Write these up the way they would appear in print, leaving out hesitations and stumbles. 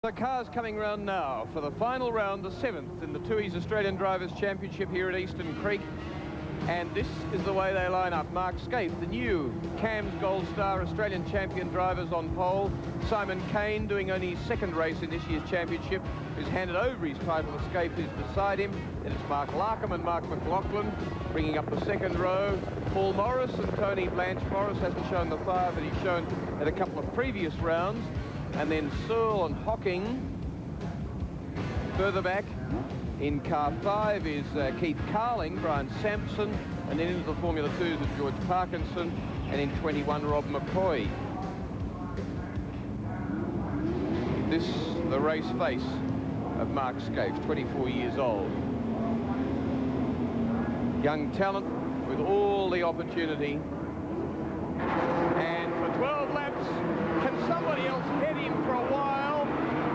The car's coming round now for the final round, the 7th in the Tooheys Australian Drivers' Championship here at Eastern Creek. And this is the way they line up. Mark Scaife, the new CAMS Gold Star Australian champion drivers on pole. Simon Kane doing only his second race in this year's championship, who's handed over his title to Scaife, who's beside him. Then it's Mark Larkham and Mark McLaughlin bringing up the second row. Paul Morris and Tony Blanche. Morris hasn't shown the fire, but he's shown at a couple of previous rounds. And then Searle and Hocking. Further back in car 5 is Keith Carling, Brian Sampson, and then into the Formula 2s is George Parkinson, and in 21 Rob McCoy. This the race face of Mark Scaife, 24 years old. Young talent with all the opportunity. And for 12 laps, can somebody else head him for a while?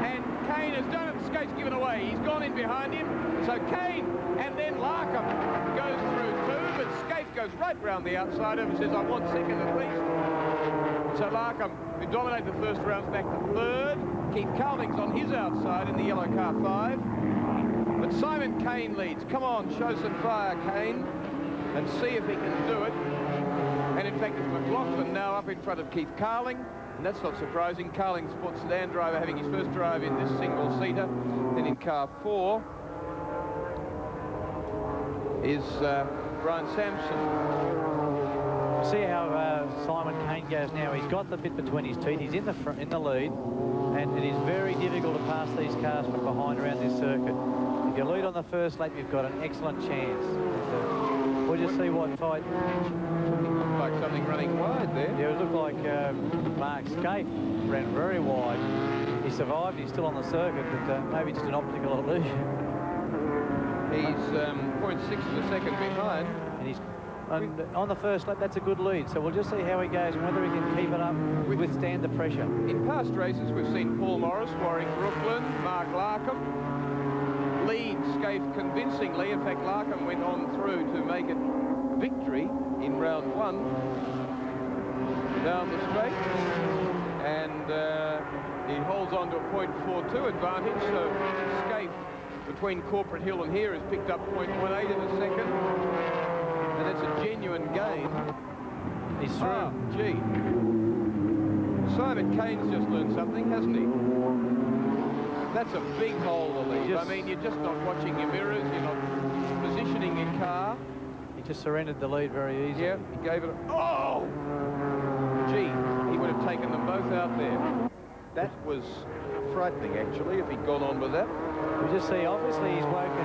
And Kane has done it. Scaife's given away. He's gone in behind him. So Kane and then Larkham goes through too, but Scaife goes right round the outside of him and says, I want second at least. So Larkham, who dominated the first rounds, back to third. Keith Carling's on his outside in the yellow car 5. But Simon Kane leads. Come on, show some fire, Kane, and see if he can do it. And in fact, it's McLaughlin now up in front of Keith Carling. And that's not surprising. Carling, sports sedan driver, having his first drive in this single-seater. Then in car 4 is Brian Sampson. See how Simon Kane goes now. He's got the bit between his teeth. He's in the front, in the lead, and it is very difficult to pass these cars from behind around this circuit. If you lead on the first lap, you've got an excellent chance. We'll just see what fight. Looked like something running wide there. Yeah, it looked like Mark Scaife ran very wide. He survived. He's still on the circuit, but maybe just an optical illusion. He's 0.6 of a second behind. And he's on the first lap. That's a good lead. So we'll just see how he goes and whether he can keep it up, withstand the pressure. In past races, we've seen Paul Morris, Warwick Brooklyn, Mark Larkham lead Scaife convincingly. In fact, Larkham went on through to make it victory in round 1 down the straight, and he holds on to a 0.42 advantage. So Scaife between Corporate Hill and here has picked up 0.18 in a second, and that's a genuine gain. He's through. Ah, gee, Simon Kane's just learned something, hasn't he? That's a big hole to leave. I mean, you're just not watching your mirrors, you're not positioning your car. He just surrendered the lead very easily. Yeah, he gave it a... Oh! Gee, he would have taken them both out there. That was frightening, actually, if he'd gone on with that. We just see, obviously, he's woken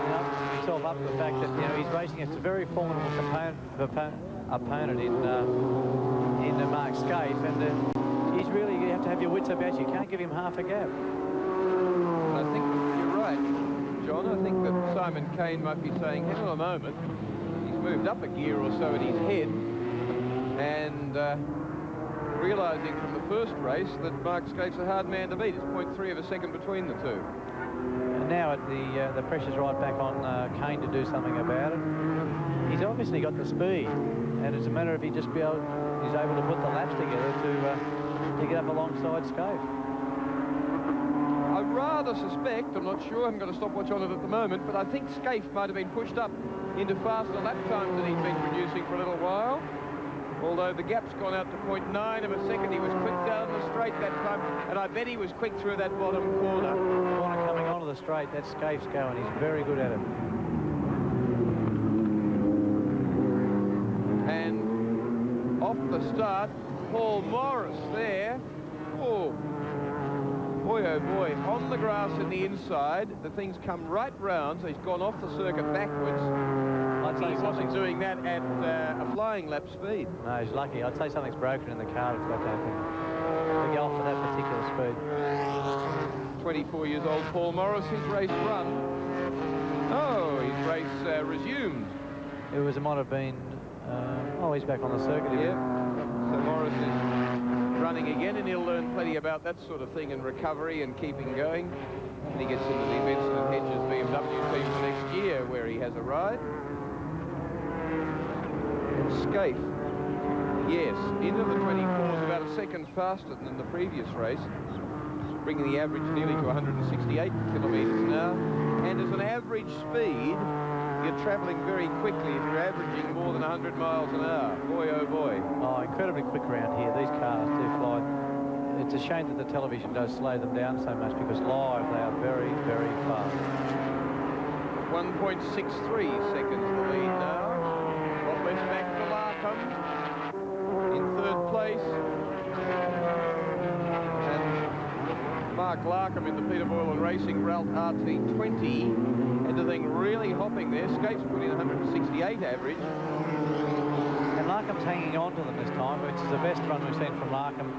himself up to the fact that, you know, he's racing against a very formidable opponent in Mark Scaife, and he's really, you have to have your wits about you. You can't give him half a gap. I think you're right, John. I think that Simon Kane might be saying, hang on a moment, he's moved up a gear or so in his head, and realising from the first race that Mark Scaife's a hard man to beat. It's 0.3 of a second between the two. And now the pressure's right back on Kane to do something about it. He's obviously got the speed, and it's a matter of he's able to put the laps together to get up alongside Scaife. I rather suspect, I'm not sure, I'm going to stop watch on it at the moment, but I think Scaife might have been pushed up into faster lap times than he'd been producing for a little while. Although the gap's gone out to 0.9 of a second. He was quick down the straight that time, and I bet he was quick through that bottom corner. Corner coming onto the straight, that's Scaife's going. He's very good at it. And off the start, Paul Morris there. Oh. Boy, oh boy, on the grass in the inside, the thing's come right round, so he's gone off the circuit backwards. He wasn't doing that at a flying lap speed. No, he's lucky. I'd say something's broken in the car if that happened. To go off at that particular speed. 24 years old Paul Morris, his race run. Oh, his race resumed. It might have been, oh, he's back on the circuit. Yeah, so Morris is running again, and he'll learn plenty about that sort of thing and recovery and keeping going. And he gets into the Benson and Hedges BMW team for next year, where he has a ride. And Scaife, yes, into the 24s, about a second faster than the previous race. bringing the average nearly to 168 kilometres an hour. And as an average speed, you're travelling very quickly if you're averaging more than 100 miles an hour. Boy, oh boy. Oh, incredibly quick around here. These cars do fly. It's a shame that the television does slow them down so much, because live they are very, very fast. 1.63 seconds the lead now. What less back for Larkham in third place. And Mark Larkham in the Peter Boylan Racing Ralt RT20 had the thing really hopping there. Skates put in 168 average. And Larkham's hanging on to them this time, which is the best run we've seen from Larkham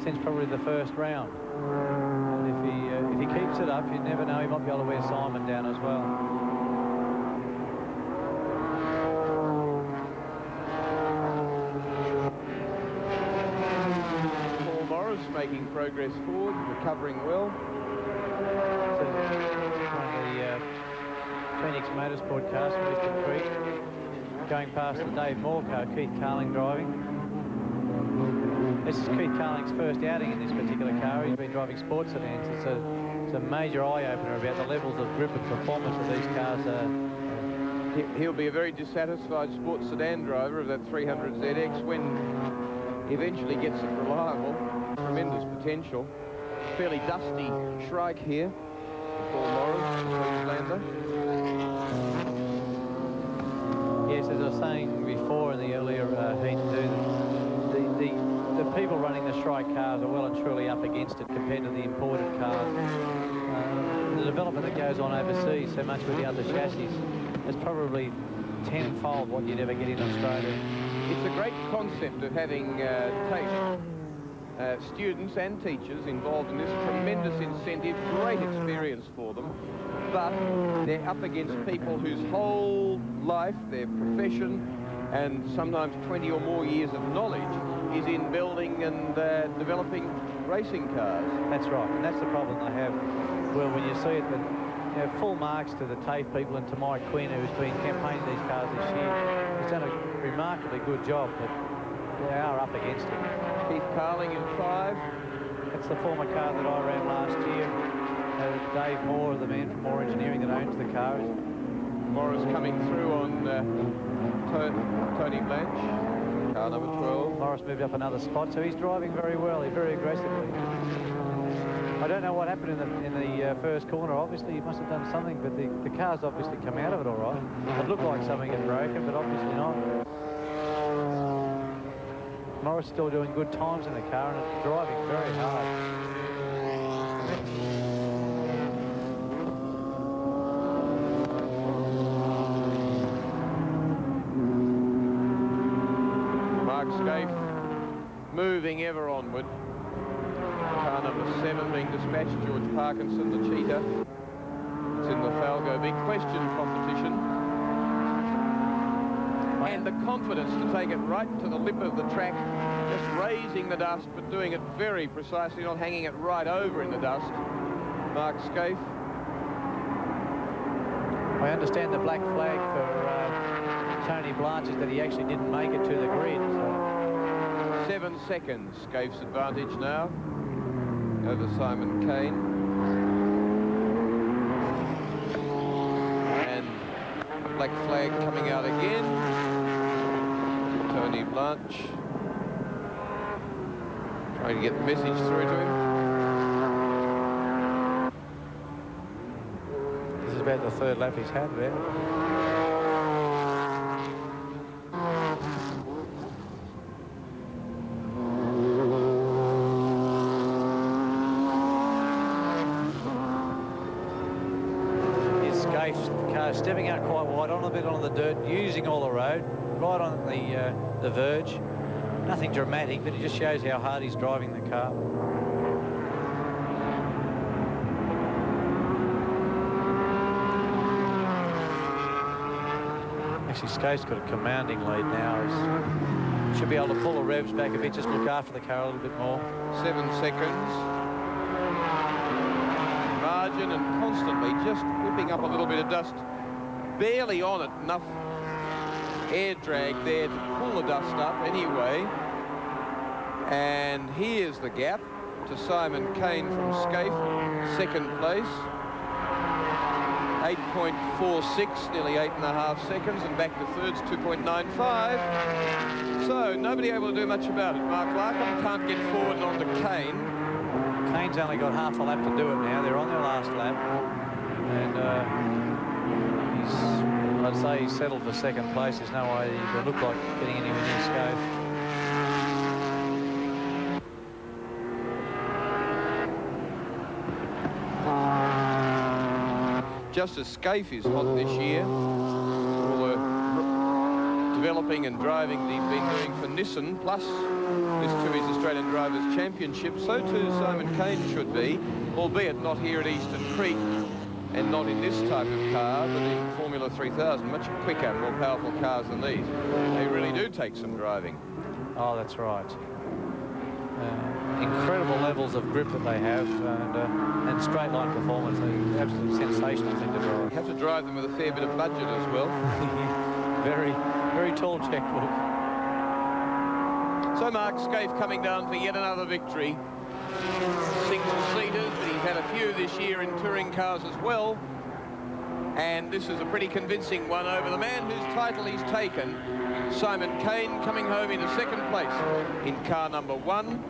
since probably the first round. And if he keeps it up, you never know, he might be able to wear Simon down as well. Paul Morris making progress forward, recovering well. So, one of the Phoenix Motorsport cars from Eastern Creek, going past the Dave Moore car, Keith Carling driving. This is Keith Carling's first outing in this particular car. He's been driving sports sedans. It's a major eye-opener about the levels of grip and performance that these cars are. He'll be a very dissatisfied sports sedan driver of that 300 ZX when he eventually gets it reliable. Tremendous potential. Fairly dusty Shrike here. Paul Morris, Queenslander. Yes, as I was saying before in the earlier heat too, the people running the Shrike cars are well and truly up against it compared to the imported cars. The development that goes on overseas so much with the other chassis is probably tenfold what you'd ever get in Australia. It's a great concept of having students and teachers involved in this. Tremendous incentive, great experience for them, but they're up against people whose whole life, their profession, and sometimes 20 or more years of knowledge is in building and developing racing cars. That's right, and that's the problem they have. Well, when you see it, but you know, full marks to the TAFE people and to Mike Quinn, who's been campaigning these cars this year. He's done a remarkably good job, but they are up against it. Keith Carling in 5. That's the former car that I ran last year. Dave Moore, the man from Moore Engineering that owns the car. Morris coming through on Tony Blanche, car number 12. Morris moved up another spot, so he's driving very well, very aggressively. I don't know what happened in the first corner. Obviously, he must have done something, but the car's obviously come out of it all right. It looked like something had broken, but obviously not. Morris still doing good times in the car, and it's driving very hard. Moving ever onward. Car number 7 being dispatched, George Parkinson, the cheetah. It's in the Falco Big Question competition. And the confidence to take it right to the lip of the track, just raising the dust, but doing it very precisely, not hanging it right over in the dust. Mark Scaife. I understand the black flag for Tony Blanche is that he actually didn't make it to the grid. So. 7 seconds, Scaife's advantage now over Simon Kane. And the black flag coming out again. Tony Blanche. Trying to get the message through to him. This is about the third lap he's had there. Stepping out quite wide, on a bit on the dirt, using all the road, right on the verge. Nothing dramatic, but it just shows how hard he's driving the car. Actually, Scaife's got a commanding lead now. He should be able to pull the revs back a bit, just look after the car a little bit more. 7 seconds. Margin and constantly just whipping up a little bit of dust. Barely on it, enough air drag there to pull the dust up anyway. And here's the gap. to Simon Kane from Scaife, second place. 8.46, nearly 8.5 seconds, and back to thirds, 2.95. So nobody able to do much about it. Mark Larkham can't get forward and onto Kane. Kane's only got half a lap to do it now. They're on their last lap. And I'd say he's settled for second place. There's no way he could look like getting anywhere near Scaife. Just as Scaife is hot this year, all the developing and driving that he's been doing for Nissan, plus this Tooheys Australian Drivers' Championship, so too Simon Kane should be, albeit not here at Eastern Creek and not in this type of car, but in Formula 3000, much quicker, more powerful cars than these. They really do take some driving. Oh, that's right. Incredible levels of grip that they have, and straight line performance. Absolutely sensational thing to drive. You have to drive them with a fair bit of budget as well. Very, very tall checkbook. So Mark Scaife coming down for yet another victory. Single-seaters, but he's had a few this year in touring cars as well. And this is a pretty convincing one over the man whose title he's taken. Simon Kane coming home in second place in car number 1.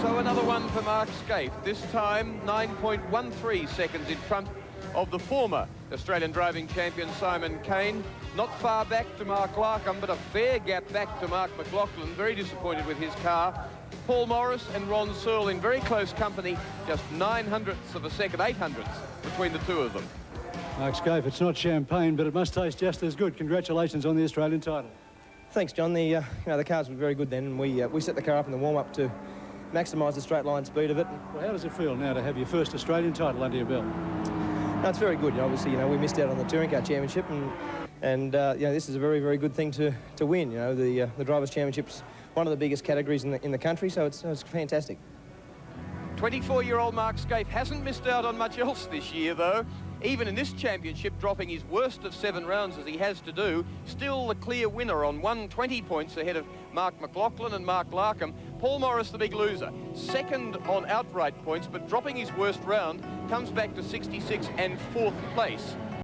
So another one for Mark Scaife, this time 9.13 seconds in front of the former Australian driving champion Simon Kane. Not far back to Mark Larkham, but a fair gap back to Mark McLaughlin. Very disappointed with his car. Paul Morris and Ron Searle in very close company, just 900ths of a second, 800ths between the two of them. Mark Scaife, it's not champagne, but it must taste just as good. Congratulations on the Australian title. Thanks, John. The cars were very good then, and we set the car up in the warm-up to maximise the straight line speed of it. Well, how does it feel now to have your first Australian title under your belt? No, it's very good. Obviously, we missed out on the touring car championship, and this is a very, very good thing to win. The drivers' championship's one of the biggest categories in the country, so it's fantastic. 24-year-old Mark Scaife hasn't missed out on much else this year, though. Even in this championship, dropping his worst of 7 rounds as he has to do, still the clear winner on 120 points ahead of Mark McLaughlin and Mark Larkham. Paul Morris, the big loser, second on outright points, but dropping his worst round, comes back to 66 and 4th place.